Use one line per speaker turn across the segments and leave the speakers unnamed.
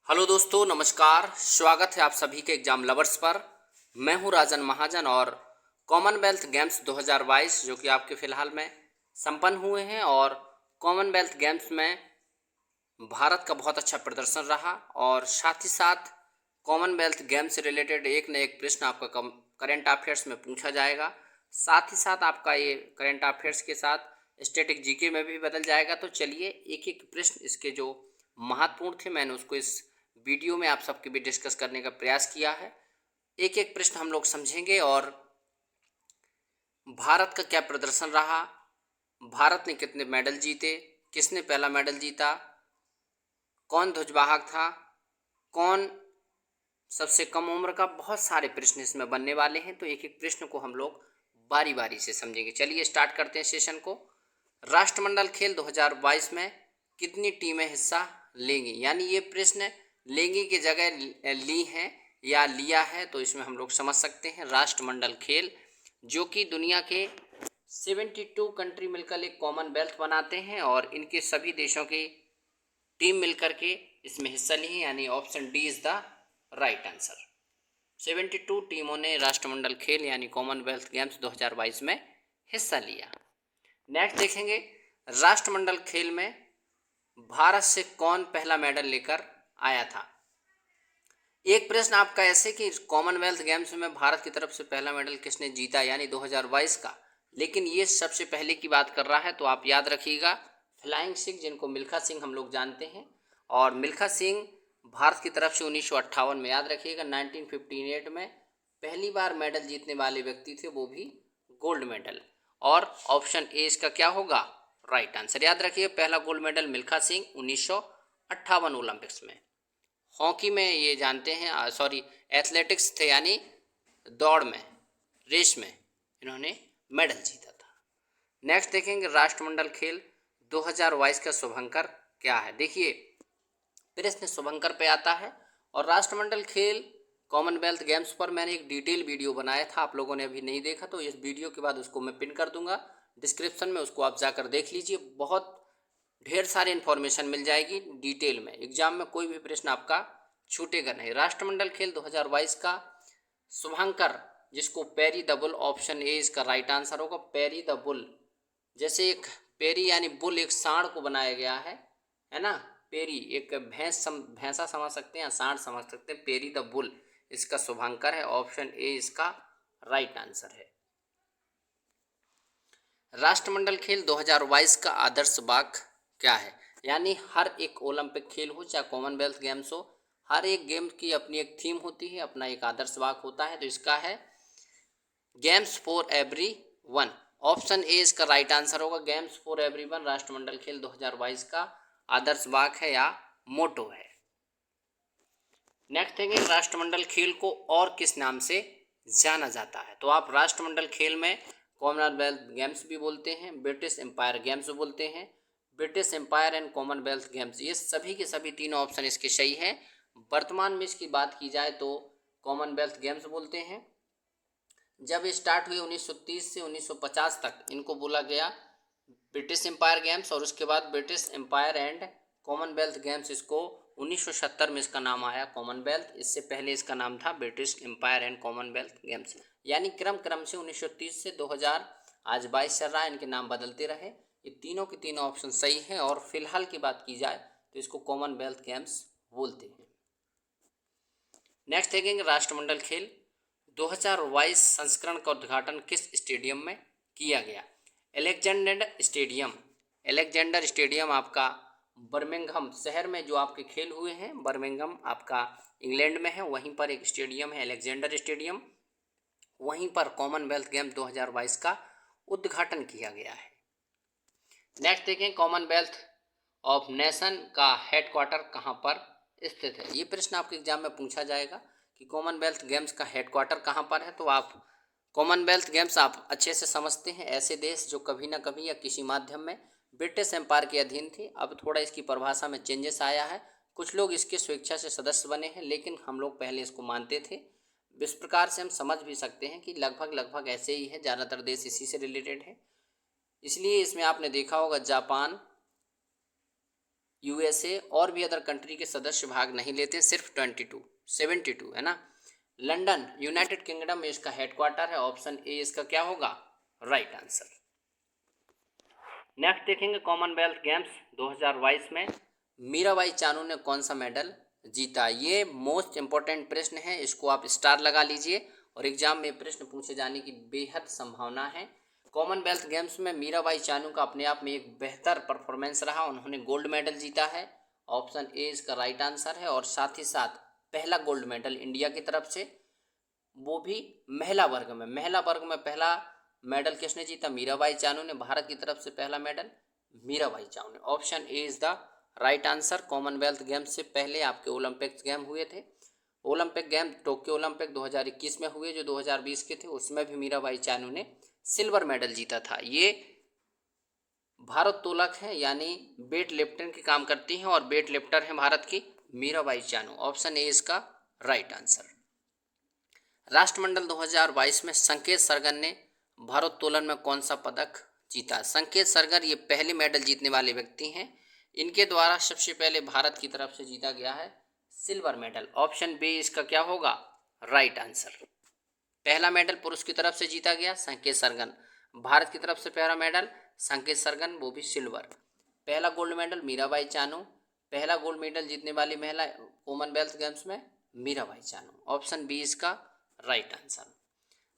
Hello दोस्तों, नमस्कार। स्वागत है आप सभी के एग्जाम लवर्स पर। मैं हूं राजन महाजन और कॉमनवेल्थ गेम्स 2022 जो कि आपके फ़िलहाल में संपन्न हुए हैं और कॉमनवेल्थ गेम्स में भारत का बहुत अच्छा प्रदर्शन रहा और साथ ही साथ कॉमनवेल्थ गेम्स से रिलेटेड एक न एक प्रश्न आपका करेंट अफेयर्स में पूछा जाएगा। साथ ही साथ आपका ये करेंट अफेयर्स के साथ स्टैटिक जीके में भी बदल जाएगा। तो चलिए एक एक प्रश्न इसके जो महत्वपूर्ण थे मैंने उसको इस वीडियो में आप सबके भी डिस्कस करने का प्रयास किया है। एक एक प्रश्न हम लोग समझेंगे और भारत का क्या प्रदर्शन रहा, भारत ने कितने मेडल जीते, किसने पहला मेडल जीता, कौन ध्वजवाहक था, कौन सबसे कम उम्र का, बहुत सारे प्रश्न इसमें बनने वाले हैं। तो एक एक प्रश्न को हम लोग बारी बारी से समझेंगे। चलिए स्टार्ट करते हैं सेशन को। राष्ट्रमंडल खेल 2022 में कितनी टीमें हिस्सा लेंगी, यानी ये प्रश्न लेंगी की जगह ली हैं या लिया है, तो इसमें हम लोग समझ सकते हैं राष्ट्रमंडल खेल जो कि दुनिया के 72 कंट्री मिलकर एक कॉमनवेल्थ बनाते हैं और इनके सभी देशों की टीम मिलकर के इसमें हिस्सा ली है, यानी option D is the right answer. 72 टीमों ने राष्ट्रमंडल खेल यानी कॉमनवेल्थ गेम्स 2022 में हिस्सा लिया। नेक्स्ट देखेंगे, राष्ट्रमंडल खेल में भारत से कौन पहला मेडल लेकर आया था। एक प्रश्न आपका ऐसे कि कॉमनवेल्थ गेम्स में भारत की तरफ से पहला मेडल किसने जीता यानी 2022 का, लेकिन ये सबसे पहले की बात कर रहा है। तो आप याद रखिएगा फ्लाइंग सिख, जिनको मिल्खा सिंह हम लोग जानते हैं, और मिल्खा सिंह भारत की तरफ से 1958 में, याद रखिएगा 1958 में पहली बार मेडल जीतने वाले व्यक्ति थे, वो भी गोल्ड मेडल। और ऑप्शन ए इसका क्या होगा, राइट आंसर। याद रखिए पहला gold medal Milkha Singh 1958 Olympics में। हॉकी में ये जानते हैं, सॉरी एथलेटिक्स थे यानी दौड़ में, रेस में इन्होंने मेडल जीता था। नेक्स्ट देखेंगे, राष्ट्रमंडल खेल 2022 का शुभंकर क्या है। देखिए प्रश्न शुभंकर पे आता है और राष्ट्रमंडल खेल कॉमनवेल्थ गेम्स पर मैंने एक डिटेल वीडियो बनाया था, आप लोगों ने अभी नहीं देखा तो इस वीडियो के बाद उसको मैं पिन कर दूंगा डिस्क्रिप्शन में, उसको आप जाकर देख लीजिए। बहुत ढेर सारी इन्फॉर्मेशन मिल जाएगी डिटेल में, एग्जाम में कोई भी प्रश्न आपका छूटेगा नहीं। राष्ट्रमंडल खेल 2022 का शुभंकर, जिसको peri the bull, option A इसका राइट आंसर होगा। पेरी द बुल, जैसे एक पेरी यानी बुल एक सांड को बनाया गया है ना। पेरी एक भैंसा समझ सकते हैं या सांड समझ सकते हैं। पेरी द बुल इसका शुभंकर है, ऑप्शन ए इसका राइट आंसर है। राष्ट्रमंडल खेल 2022 का आदर्श वाक्य क्या है, यानी हर एक ओलंपिक खेल हो चाहे कॉमनवेल्थ गेम्स हो, हर एक गेम की अपनी एक थीम होती है, अपना एक आदर्श वाक्य होता है। तो इसका है games for every one, option A इसका राइट आंसर होगा। गेम्स फॉर एवरी वन राष्ट्रमंडल खेल 2022 का आदर्श वाक्य है या मोटो है। नेक्स्ट देखेंगे, राष्ट्रमंडल खेल को और किस नाम से जाना जाता है। तो आप राष्ट्रमंडल खेल में कॉमनवेल्थ गेम्स भी बोलते हैं, ब्रिटिश एम्पायर गेम्स भी बोलते हैं, British Empire and Commonwealth Games, ये सभी के सभी तीनों ऑप्शन इसके सही हैं। वर्तमान में इसकी बात की जाए तो कॉमनवेल्थ गेम्स बोलते हैं। जब स्टार्ट हुए 1930 से 1950 तक इनको बोला गया ब्रिटिश एम्पायर गेम्स, और उसके बाद British Empire and Commonwealth Games, इसको 1970 में इसका नाम आया कॉमनवेल्थ। इससे पहले इसका नाम था British Empire and Commonwealth Games, यानी क्रम क्रम से 1930 से 2000 आज 22 चल रहा है, इनके नाम बदलते रहे। ये तीनों के तीनों ऑप्शन सही हैं और फिलहाल की बात की जाए तो इसको कॉमनवेल्थ गेम्स बोलते हैं। नेक्स्ट देखेंगे, राष्ट्रमंडल खेल 2022 संस्करण का उद्घाटन किस स्टेडियम में किया गया। एलेक्जेंडर स्टेडियम, एलेक्जेंडर स्टेडियम आपका बर्मिंघम शहर में जो आपके खेल हुए हैं, बर्मिंघम आपका इंग्लैंड में है, वहीं पर एक स्टेडियम है एलेक्जेंडर स्टेडियम, वहीं पर कॉमनवेल्थ गेम 2022 का उद्घाटन किया गया है। नेक्स्ट देखें, कॉमनवेल्थ ऑफ नेशन का हेडक्वार्टर कहाँ पर स्थित है। ये प्रश्न आपके एग्जाम में पूछा जाएगा कि कॉमनवेल्थ गेम्स का हेडक्वार्टर कहाँ पर है। तो आप कॉमनवेल्थ गेम्स आप अच्छे से समझते हैं, ऐसे देश जो कभी ना कभी या किसी माध्यम में ब्रिटिश एम्पायर के अधीन थे। अब थोड़ा इसकी परिभाषा में चेंजेस आया है, कुछ लोग इसके स्वेच्छा से सदस्य बने हैं, लेकिन हम लोग पहले इसको मानते थे। इस प्रकार से हम समझ भी सकते हैं कि लगभग लगभग ऐसे ही है, ज़्यादातर देश इसी से रिलेटेड है। इसलिए इसमें आपने देखा होगा जापान, यूएसए और भी अदर कंट्री के सदस्य भाग नहीं लेते हैं, सिर्फ 72 है ना। लंदन यूनाइटेड किंगडम में इसका हेडक्वार्टर है, ऑप्शन ए इसका क्या होगा, राइट आंसर। नेक्स्ट देखेंगे कॉमनवेल्थ गेम्स 2022 में मीराबाई चानू ने कौन सा मेडल जीता। ये मोस्ट इंपॉर्टेंट प्रश्न है, इसको आप स्टार लगा लीजिए और एग्जाम में प्रश्न पूछे जाने की बेहद संभावना है। कॉमनवेल्थ गेम्स में मीराबाई चानू का अपने आप में एक बेहतर परफॉर्मेंस रहा, उन्होंने गोल्ड मेडल जीता है, ऑप्शन ए इसका राइट आंसर है। और साथ ही साथ पहला गोल्ड मेडल इंडिया की तरफ से, वो भी महिला वर्ग में पहला मेडल किसने जीता, मीराबाई चानू ने। भारत की तरफ से पहला मेडल मीराबाई चानू ने, option A is the right answer. Commonwealth games से पहले आपके ओलंपिक्स गेम हुए थे, ओलंपिक गेम टोक्यो ओलंपिक 2021 में हुए जो 2020 के थे, उसमें भी मीराबाई चानू ने सिल्वर मेडल जीता था। ये भारोत्तोलक हैं, यानी वेट लिफ्टिंग की काम करती हैं और वेट लिफ्टर हैं भारत की मीराबाई चानू, ऑप्शन ए इसका राइट आंसर। राष्ट्रमंडल 2022 में संकेत सरगन ने भारोत्तोलन में कौन सा पदक जीता। संकेत सरगन ये पहले मेडल जीतने वाले व्यक्ति हैं, इनके द्वारा सबसे पहले भारत की तरफ से जीता गया है सिल्वर मेडल, ऑप्शन बी इसका क्या होगा, राइट आंसर। पहला मेडल पुरुष की तरफ से जीता गया संकेत सरगन, भारत की तरफ से पहला मेडल संकेत सरगन, वो भी सिल्वर। पहला गोल्ड मेडल मीराबाई चानू, पहला गोल्ड मेडल जीतने वाली महिला कॉमनवेल्थ गेम्स में मीराबाई चानू, ऑप्शन बी इसका राइट आंसर।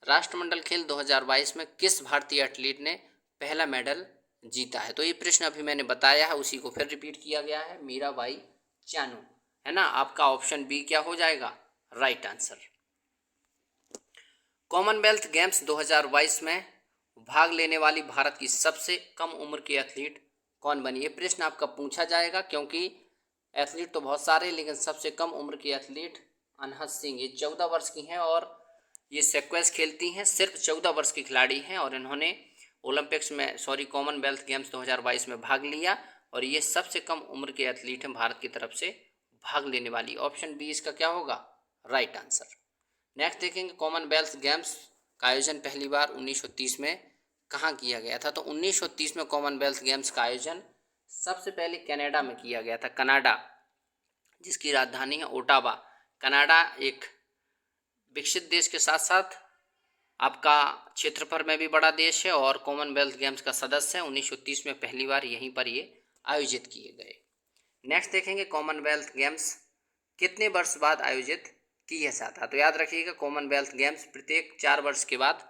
राष्ट्रमंडल खेल 2022 में किस भारतीय एथलीट ने पहला मेडल जीता है। तो ये प्रश्न अभी मैंने बताया है, उसी को फिर रिपीट किया गया है, मीराबाई चानू है ना। आपका ऑप्शन बी क्या हो जाएगा, राइट आंसर। कॉमनवेल्थ गेम्स 2022 में भाग लेने वाली भारत की सबसे कम उम्र की एथलीट कौन बनी। ये प्रश्न आपका पूछा जाएगा, क्योंकि एथलीट तो बहुत सारे, लेकिन सबसे कम उम्र की एथलीट अनहद सिंह, ये 14 वर्ष की हैं और ये सेक्वेंस खेलती हैं, सिर्फ 14 वर्ष की खिलाड़ी हैं और इन्होंने कॉमनवेल्थ गेम्स 2022 में भाग लिया और ये सबसे कम उम्र के एथलीट हैं भारत की तरफ से भाग लेने वाली, ऑप्शन बी इसका क्या होगा, राइट आंसर। नेक्स्ट देखेंगे कॉमनवेल्थ गेम्स का आयोजन पहली बार 1930 में कहाँ किया गया था। तो 1930 में कॉमनवेल्थ गेम्स का आयोजन सबसे पहले कनाडा में किया गया था, कनाडा जिसकी राजधानी है ओटावा। कनाडा एक विकसित देश के साथ साथ आपका क्षेत्रफल में भी बड़ा देश है और कॉमनवेल्थ गेम्स का सदस्य है। 1930 में पहली बार यहीं पर ये आयोजित किए गए। नेक्स्ट देखेंगे कॉमनवेल्थ गेम्स कितने वर्ष बाद आयोजित किया जाता है। तो याद रखिएगा कॉमनवेल्थ गेम्स प्रत्येक 4 वर्ष के बाद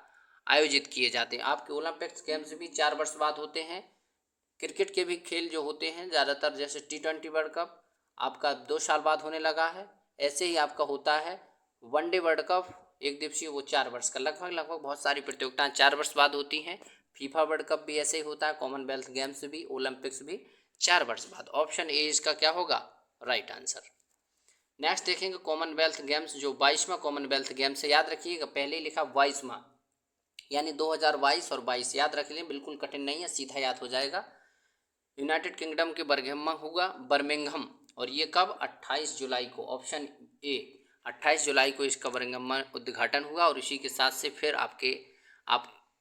आयोजित किए जाते हैं। आपके ओलंपिक्स गेम्स भी 4 वर्ष बाद होते हैं। क्रिकेट के भी खेल जो होते हैं ज़्यादातर, जैसे T20 वर्ल्ड कप आपका 2 साल बाद होने लगा है, ऐसे ही आपका होता है वनडे वर्ल्ड कप एक दिवसीय, वो 4 वर्ष का, लगभग बहुत सारी प्रतियोगिताएं 4 वर्ष बाद होती हैं। फीफा वर्ल्ड कप भी ऐसे ही होता है, कॉमनवेल्थ गेम्स भी, ओलंपिक्स भी 4 वर्ष बाद, ऑप्शन ए इसका क्या होगा, राइट आंसर। नेक्स्ट देखेंगे कॉमनवेल्थ गेम्स जो 22वां कॉमनवेल्थ गेम्स है, याद रखिएगा पहले ही लिखा 22वां, यानी 2022 और 22 याद रख लें, बिल्कुल कठिन नहीं है, सीधा याद हो जाएगा। यूनाइटेड किंगडम के बर्मिंघम, और ये कब, 28 जुलाई को, ऑप्शन ए 28 जुलाई को इसका बर्मिंघम में उद्घाटन हुआ और इसी के साथ से फिर आप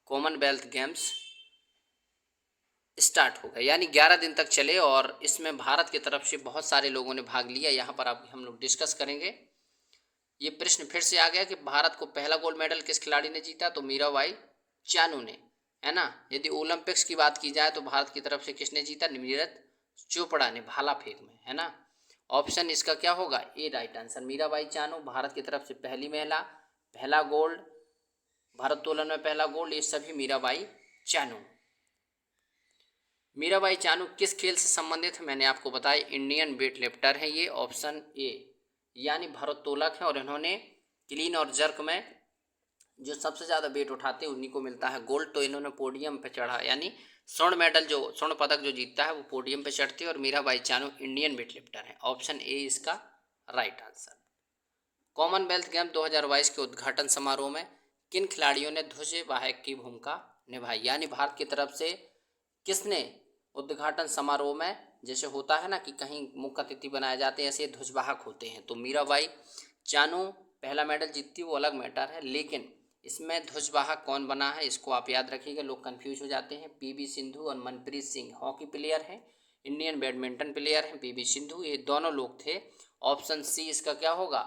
कॉमनवेल्थ गेम्स स्टार्ट हो गए, यानी 11 दिन तक चले और इसमें भारत की तरफ से बहुत सारे लोगों ने भाग लिया। यहाँ पर आप हम लोग डिस्कस करेंगे। ये प्रश्न फिर से आ गया कि भारत को पहला गोल्ड मेडल किस खिलाड़ी ने जीता, तो मीराबाई चानू ने, है ना। यदि ओलंपिक्स की बात की जाए तो भारत की तरफ से किसने जीता, नीरज चोपड़ा ने, भाला फेंक में, है ना। ऑप्शन इसका क्या होगा, ए राइट आंसर। मीराबाई चानू भारत की तरफ से पहली महिला, पहला गोल्ड, भारोत्तोलन में पहला गोल्ड, ये सभी मीराबाई चानू। मीराबाई चानू किस खेल से संबंधित है, मैंने आपको बताया इंडियन वेट लिफ्टर है ये, ऑप्शन ए, यानी भारोत्तोलक है और इन्होंने क्लीन और जर्क में जो सबसे ज़्यादा वेट उठाते हैं उन्हीं को मिलता है गोल्ड। तो इन्होंने पोडियम पे चढ़ा, यानी स्वर्ण पदक जो जीतता है वो पोडियम पे चढ़ती है और Mirabai Chanu Indian weight lifter है, ऑप्शन ए इसका राइट आंसर। कॉमनवेल्थ गेम 2022 के उद्घाटन समारोह में किन खिलाड़ियों ने ध्वजवाहक की भूमिका निभाई, यानी भारत की तरफ से किसने उद्घाटन समारोह में, जैसे होता है ना कि कहीं मुख्य अतिथि बनाए जाते हैं, ऐसे ध्वजवाहक होते हैं, तो मीराबाई चानू पहला मेडल जीतती वो अलग मैटर है, लेकिन इसमें ध्वजवाहक कौन बना है इसको आप याद रखिएगा, लोग कंफ्यूज हो जाते हैं। पीवी सिंधु और मनप्रीत सिंह हॉकी प्लेयर हैं, इंडियन बैडमिंटन प्लेयर हैं पीवी सिंधु, ये दोनों लोग थे। ऑप्शन सी इसका क्या होगा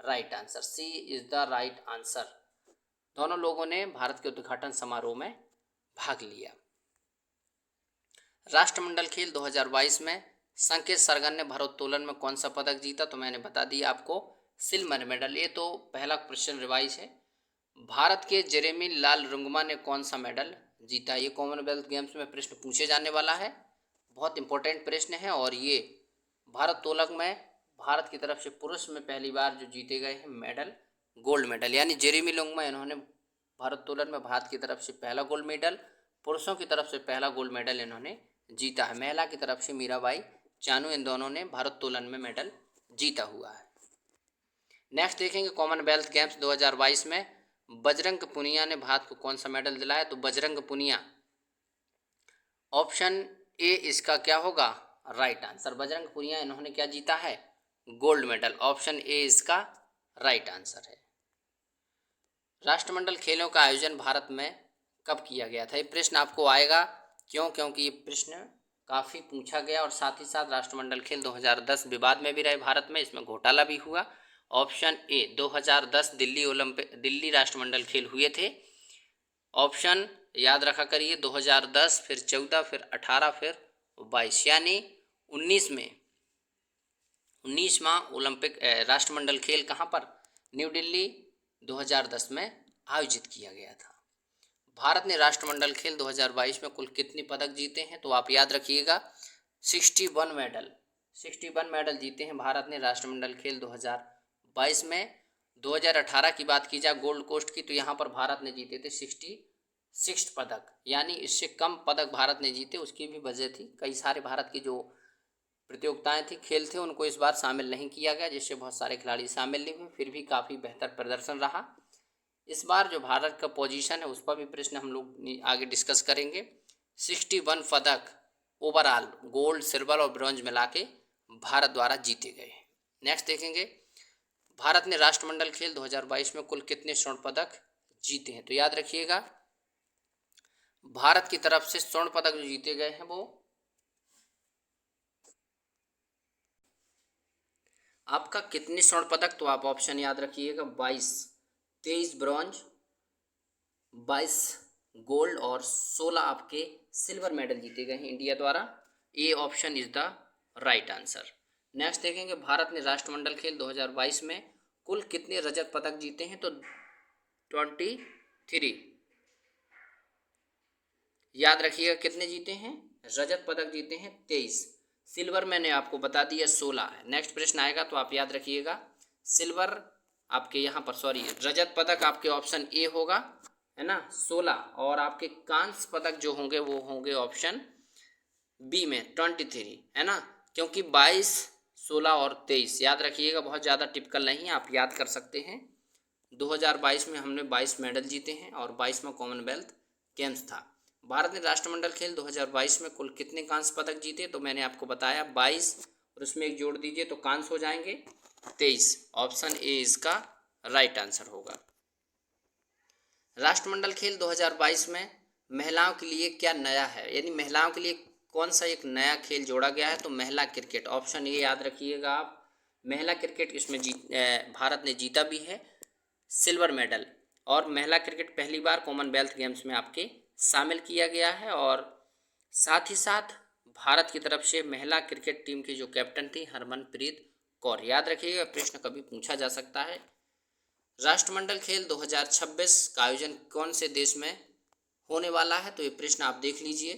right answer, C is the right answer. दोनों लोगों ने भारत के उद्घाटन समारोह में भाग लिया। राष्ट्रमंडल खेल 2022 में संकेत सरगन ने भारोत्तोलन में कौन सा पदक जीता? तो मैंने बता दिया आपको सिल्वर मेडल। ये तो पहला क्वेश्चन रिवाइज है। भारत के जेरेमी लाल रुंगमा ने कौन सा मेडल जीता? ये कॉमनवेल्थ गेम्स में प्रश्न पूछे जाने वाला है, बहुत इंपॉर्टेंट प्रश्न है। और ये भारोत्तोलन में भारत की तरफ से पुरुष में पहली बार जो जीते गए हैं मेडल गोल्ड मेडल, यानी जेरेमी लुंगमा इन्होंने भारोत्तोलन में भारत की तरफ से पहला गोल्ड मेडल, पुरुषों की तरफ से पहला गोल्ड मेडल इन्होंने जीता है। महिला की तरफ से मीराबाई चानू, इन दोनों ने भारोत्तोलन में मेडल जीता हुआ है। नेक्स्ट देखेंगे कॉमनवेल्थ गेम्स 2022 में बजरंग पुनिया ने भारत को कौन सा मेडल दिलाया? तो बजरंग पुनिया, ऑप्शन ए इसका क्या होगा राइट आंसर। बजरंग पुनिया इन्होंने क्या जीता है गोल्ड मेडल, ऑप्शन ए इसका राइट आंसर है। राष्ट्रमंडल खेलों का आयोजन भारत में कब किया गया था? ये प्रश्न आपको आएगा, क्यों? क्योंकि ये प्रश्न काफ़ी पूछा गया और साथ ही साथ राष्ट्रमंडल खेल 2010 विवाद में भी रहे भारत में, इसमें घोटाला भी हुआ। ऑप्शन ए 2010 दिल्ली राष्ट्रमंडल खेल हुए थे। ऑप्शन याद रखा करिए 2010, फिर 14, फिर 18, फिर 22, यानी 19 में 19वां ओलंपिक राष्ट्रमंडल खेल कहाँ पर? न्यू दिल्ली 2010 में आयोजित किया गया था। भारत ने राष्ट्रमंडल खेल 2022 में कुल कितने पदक जीते हैं? तो आप याद रखिएगा 61 मेडल, 61 मेडल जीते हैं भारत ने राष्ट्रमंडल खेल 2022 में। 2018 की बात की जाए गोल्ड कोस्ट की, तो यहाँ पर भारत ने जीते थे 66 पदक, यानी इससे कम पदक भारत ने जीते। उसकी भी वजह थी, कई सारे भारत की जो प्रतियोगिताएं थी, खेल थे, उनको इस बार शामिल नहीं किया गया, जिससे बहुत सारे खिलाड़ी शामिल नहीं हुए, फिर भी काफ़ी बेहतर प्रदर्शन रहा। इस बार जो भारत का पोजीशन है उस पर भी प्रश्न हम लोग आगे डिस्कस करेंगे। 61 पदक ओवरऑल गोल्ड, सिल्वर और ब्रॉन्ज मिला के भारत द्वारा जीते गए। नेक्स्ट देखेंगे भारत ने राष्ट्रमंडल खेल 2022 में कुल कितने स्वर्ण पदक जीते हैं? तो याद रखिएगा भारत की तरफ से स्वर्ण पदक जो जीते गए हैं वो आपका कितने स्वर्ण पदक? तो आप ऑप्शन याद रखिएगा 22, 23 ब्रॉन्ज, 22 गोल्ड और 16 आपके सिल्वर मेडल जीते गए हैं इंडिया द्वारा। A option is the right answer. Next देखेंगे भारत ने राष्ट्रमंडल खेल 2022 में कुल कितने रजत पदक जीते हैं? तो 23। याद रखिएगा कितने जीते हैं रजत पदक जीते हैं 23, सिल्वर मैंने आपको बता दिया 16 है। नेक्स्ट प्रश्न आएगा तो आप याद रखिएगा सिल्वर आपके यहाँ पर रजत पदक आपके ऑप्शन ए होगा, है ना 16, और आपके कांस्य पदक जो होंगे वो होंगे ऑप्शन बी में 23, है ना, क्योंकि 22, 16 और 23 याद रखिएगा, बहुत ज़्यादा टिपिकल नहीं है, आप याद कर सकते हैं। 2022 में हमने 22 मेडल जीते हैं और 22वां कॉमनवेल्थ गेम्स था। भारत ने राष्ट्रमंडल खेल 2022 में कुल कितने कांस्य पदक जीते? तो मैंने आपको बताया 22 और उसमें एक जोड़ दीजिए तो कांस्य हो जाएंगे 23, ऑप्शन ए इसका राइट आंसर होगा। राष्ट्रमंडल खेल 2022 में महिलाओं के लिए क्या नया है, यानी महिलाओं के लिए कौन सा एक नया खेल जोड़ा गया है? तो महिला क्रिकेट, ऑप्शन ए याद रखिएगा आप, महिला क्रिकेट इसमें भारत ने जीता भी है सिल्वर मेडल, और महिला क्रिकेट पहली बार कॉमनवेल्थ गेम्स में आपके शामिल किया गया है। और साथ ही साथ भारत की तरफ से महिला क्रिकेट टीम की जो कैप्टन थी हरमनप्रीत कौर, याद रखिएगा प्रश्न कभी पूछा जा सकता है। राष्ट्रमंडल खेल 2026 का आयोजन कौन से देश में होने वाला है? तो ये प्रश्न आप देख लीजिए,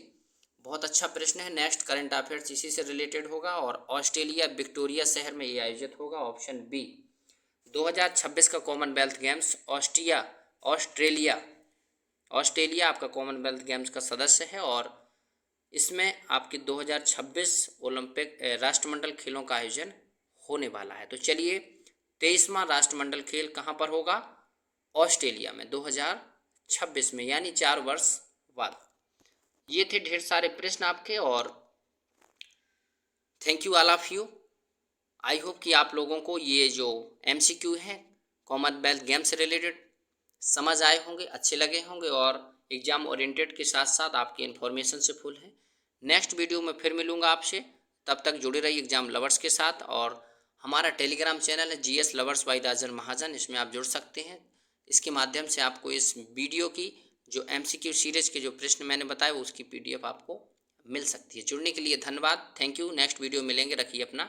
बहुत अच्छा प्रश्न है। नेक्स्ट करंट अफेयर्स इसी से रिलेटेड होगा और ऑस्ट्रेलिया विक्टोरिया शहर में ये आयोजित होगा, ऑप्शन बी। 2026 का कॉमनवेल्थ गेम्स ऑस्ट्रेलिया आपका कॉमनवेल्थ गेम्स का सदस्य है और इसमें आपके 2026 ओलंपिक राष्ट्रमंडल खेलों का आयोजन होने वाला है। तो चलिए 23वां राष्ट्रमंडल खेल कहाँ पर होगा? ऑस्ट्रेलिया में 2026 में, यानी 4 वर्ष बाद। ये थे ढेर सारे प्रश्न आपके और thank you all of you. I hope कि आप लोगों को ये जो MCQ हैं कॉमनवेल्थ गेम से रिलेटेड समझ आए होंगे, अच्छे लगे होंगे और एग्ज़ाम ओरिएंटेड के साथ साथ आपके इन्फॉर्मेशन से फुल है। नेक्स्ट वीडियो में फिर मिलूँगा आपसे, तब तक जुड़े रहिए एग्जाम लवर्स के साथ। और हमारा टेलीग्राम चैनल है GS लवर्स बाय राजन महाजन, इसमें आप जुड़ सकते हैं। इसके माध्यम से आपको इस वीडियो की जो MCQ सीरीज के जो प्रश्न मैंने बताए उसकी PDF आपको मिल सकती है। जुड़ने के लिए धन्यवाद, थैंक यू। नेक्स्ट वीडियो मिलेंगे, रखिए अपना